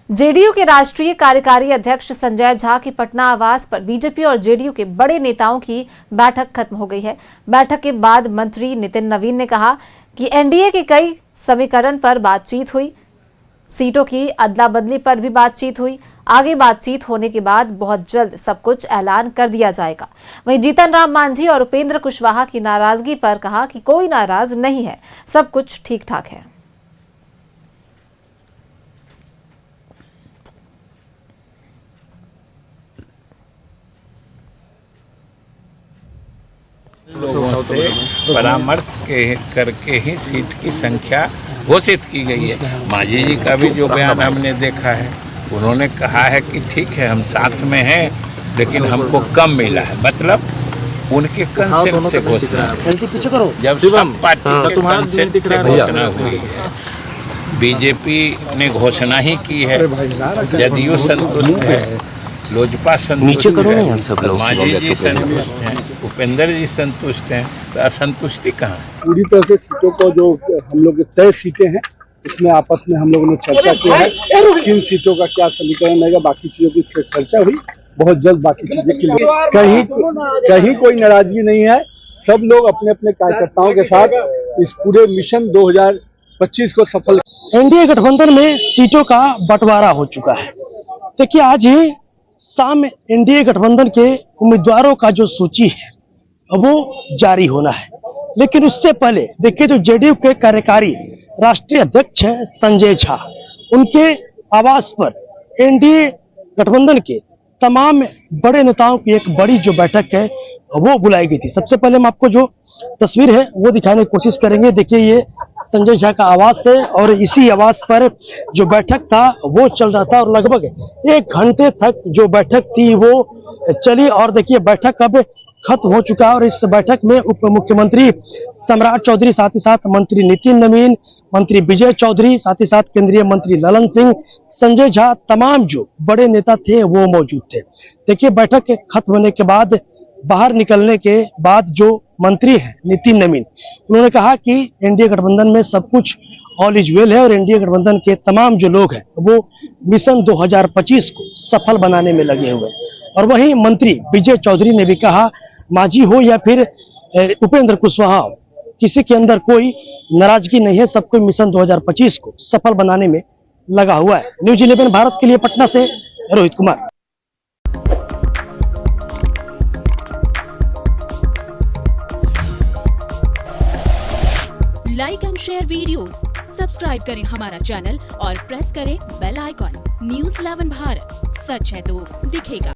JDU के राष्ट्रीय कार्यकारी अध्यक्ष संजय झा की पटना आवास पर बीजेपी और जेडीयू के बड़े नेताओं की बैठक खत्म हो गई है। बैठक के बाद मंत्री नितिन नवीन ने कहा कि एनडीए के कई समीकरण पर बातचीत हुई, सीटों की अदला बदली पर भी बातचीत हुई। आगे बातचीत होने के बाद बहुत जल्द सब कुछ ऐलान कर दिया जाएगा। वहीं जीतन राम मांझी और उपेंद्र कुशवाहा की नाराजगी पर कहा कि कोई नाराज नहीं है, सब कुछ ठीक ठाक है। लोगों से परामर्श करके ही सीट की संख्या घोषित की गई है। मांझी जी का भी जो बयान हमने देखा है, उन्होंने कहा है कि ठीक है हम साथ में हैं, लेकिन हमको कम मिला है। मतलब उनके कंसेंट से घोषणा, जब सब पार्टी के कंसेंट से घोषणा हुई है, बीजेपी ने घोषणा ही की है, जदयू संतुष्ट है, लोजपा संतुष्ट है, सब लोग मांझी जी संतुष्ट हैं, उपेंद्र जी संतुष्ट हैं, तो असंतुष्टि कहाँ है? पूरी तरह से सीटों को जो हम लोग तय सीटें हैं उसमें आपस में हम लोगों ने चर्चा की है। किन सीटों का क्या समीकरण रहेगा, बाकी चीजों की चर्चा हुई। बहुत जल्द बाकी चीजें क्लियर, कहीं कोई नाराजगी नहीं है। सब लोग अपने अपने कार्यकर्ताओं के साथ इस पूरे मिशन 2025 को सफल। एनडीए गठबंधन में सीटों का बंटवारा हो चुका है। देखिए आज ही शाम एनडीए गठबंधन के उम्मीदवारों का जो सूची है वो जारी होना है, लेकिन उससे पहले देखिए जो जेडीयू के कार्यकारी राष्ट्रीय अध्यक्ष है संजय झा, उनके आवास पर एनडीए गठबंधन के तमाम बड़े नेताओं की एक बड़ी जो बैठक है वो बुलाई गई थी। सबसे पहले हम आपको जो तस्वीर है वो दिखाने की कोशिश करेंगे। देखिए ये संजय झा का आवास है और इसी आवास पर जो बैठक था वो चल रहा था और लगभग 1 घंटे तक जो बैठक थी वो चली। और देखिए बैठक अब खत्म हो चुका है और इस बैठक में उप मुख्यमंत्री सम्राट चौधरी, साथ ही साथ मंत्री नितिन नवीन, मंत्री विजय चौधरी, साथ ही साथ केंद्रीय मंत्री ललन सिंह, संजय झा, तमाम जो बड़े नेता थे वो मौजूद थे। देखिए बैठक खत्म होने के बाद बाहर निकलने के बाद जो मंत्री हैं नितिन नवीन, उन्होंने कहा कि एनडीए गठबंधन में सब कुछ ऑल इज वेल है और एनडीए गठबंधन के तमाम जो लोग हैं वो मिशन 2025 को सफल बनाने में लगे हुए हैं। और वहीं मंत्री विजय चौधरी ने भी कहा मांझी हो या फिर उपेंद्र कुशवाहा, किसी के अंदर कोई नाराजगी नहीं है, सब कोई मिशन 2025 को सफल बनाने में लगा हुआ है। न्यूज 11 भारत के लिए पटना से Rohit Kumar. Like and share videos, subscribe करें हमारा चैनल और प्रेस करें बेल आइकॉन। न्यूज़ 11 भारत, सच है तो दिखेगा।